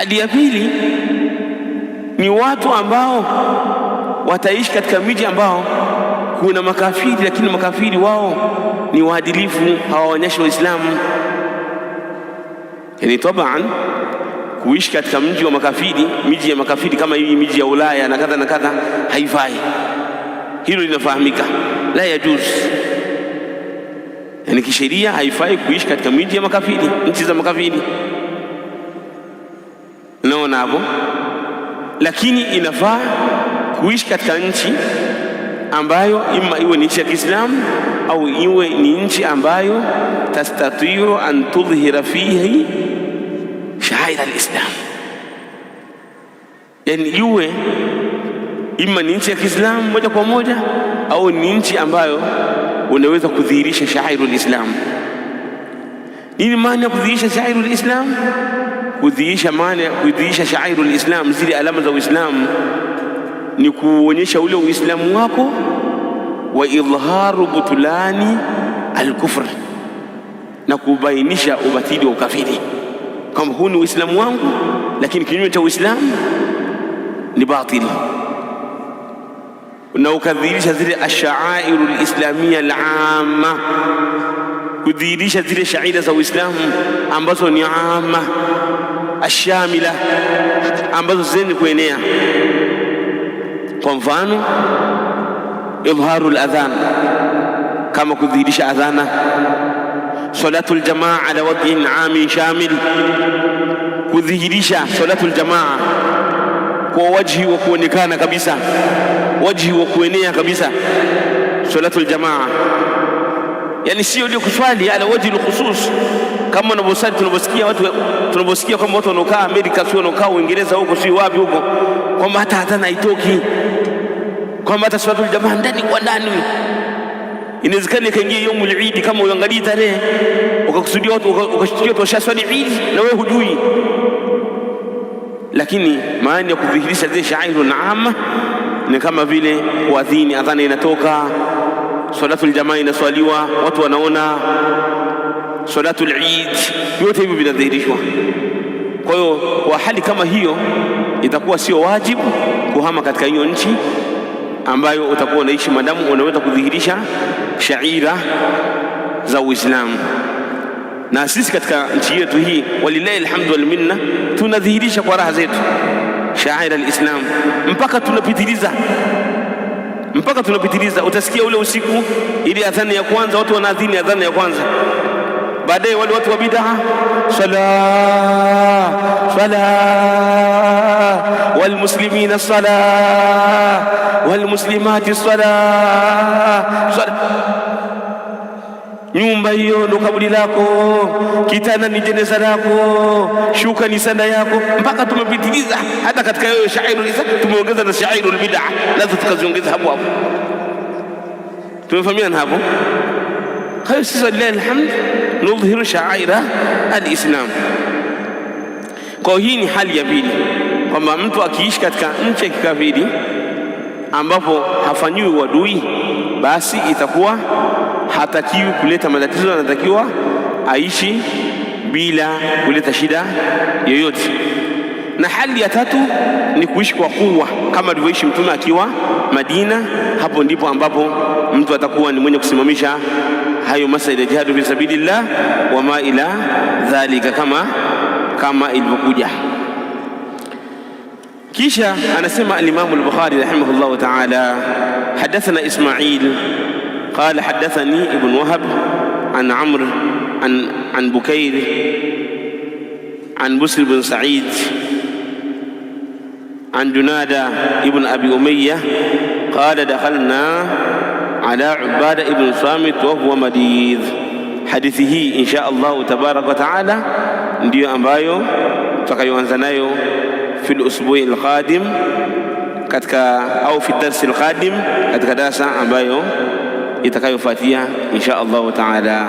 Hali ya pili ni watu ambao wataishi katika miji ambao kuna makafiri, lakini makafiri wao ni waadilifu, hawaonyeshi Waislamu. Yani taban kuishi katika mji wa makafiri, miji ya makafiri kama hii miji ya Ulaya na kadha na kadha, haifai. Hilo linafahamika, la yajuz. Yani kisheria haifai kuishi katika miji ya makafiri, nchi za makafiri. Naona hapo, lakini inafaa kuishi katika nchi ambayo ima iwe ni nchi ya Kiislamu au iwe ni nchi ambayo tastatiru an tudhhira fihi sha'air al-Islam. Yani iwe ima ni nchi ya Kiislamu moja kwa moja au ni nchi ambayo unaweza kudhihirisha sha'air al-Islam. Nini maana ya kudhihirisha sha'air al-Islam? Kudhihirisha sha'air al-Islam, zile alama za Uislamu, ni kuonyesha ule Uislamu wako, wa idharu butulani al-kufr, na kubainisha ubatili wa ukafiri, kama huu ni Uislamu wangu, lakini kinyume cha Uislamu ni batili. Na ukadhihirisha zile ash-sha'air al-islamiyya al-amma, kudhihirisha zile shaira za Uislamu ambazo ni amma ashamila, ambazo zenye kuenea. Kwa mfano idharu al-adhan, kama kudhihirisha adhana. Salatu al-jamaa ala wad'in amin shamil, kudhihirisha salatu al-jamaa kwa wajhi wa kuonekana kabisa, wajhi wa kuenea kabisa. Salatu al-jamaa yani sio ile kuswali ala wajhi al-khusus, kama unavyosali tunavyosikia watu, tunavyosikia kama watu wanaokaa Amerika, sio wanaokaa Uingereza huko, sio wapi huko, kwamba hata adhana haitoki, kwamba hata salatu al-jamaa ndani kwa ndani. Inawezekana ikaingia yaumul Eid, kama uangalie tarehe ukakusudia watu ukashtukia watu washaswali Eid na wewe hujui. Lakini maana ya kudhihirisha zile sha'airun amma ni kama vile kuadhini, adhana inatoka, salatul jamaa inaswaliwa, watu wanaona, salatul Eid, yote hivyo vinadhihirishwa. Kwa hiyo kwa hali kama hiyo itakuwa sio wajibu kuhama katika hiyo nchi ambayo utakuwa unaishi, madamu unaweza kudhihirisha shaira za Uislamu. Na sisi katika nchi yetu hii, walillahi alhamdu wal minna, tunadhihirisha kwa raha zetu shaira al-Islam mpaka tunapitiliza. Utasikia ule usiku ili adhana ya kwanza, watu wanaadhini adhana ya kwanza, baadaye wale watu wa bid'a sala wal muslimina sala wal muslimati sala. Nyumba hiyo ndo kaburi lako, kitanda ni jeneza lako, shuka ni sanda yako, mpaka tumepitiliza. Hata katika hiyo shairul Islam tumeongeza na shairul bid'a, lazima tukaziongeza hapo. Tumefahamiana hapo? Hayo sisi lillahi alhamd nudhihiru sha'aira al-Islam. Kwa hii ni hali ya pili, kwamba mtu akiishi katika nchi ya kikafiri ambapo hafanyiwi wadui, basi itakuwa hatakiwi kuleta matatizo, anatakiwa aishi bila kuleta shida yoyote. Na hali ya tatu ni kuishi kwa kuwa, kama alivyoishi Mtume akiwa Madina. Hapo ndipo ambapo mtu atakuwa ni mwenye kusimamisha hayo masaila ya jihadu fi sabilillah wa ma ila dhalika, kama ilivyokuja. Kisha anasema al-Imam al-Bukhari rahimahullah ta'ala, hadathana Ismail قال حدثني ابن وهب عن عمرو عن بكير عن بسر بن سعيد عن جنادة ابن أبي أمية قال دخلنا على عبادة ابن صامت وهو مريض. حديثه إن شاء الله تبارك وتعالى ndio ambayo tutakayoanza nayo fi al-usbu' al-qadim, katika au fi ad-dars al-qadim, katika darasa ambayo itakayofuatia insha Allah taala.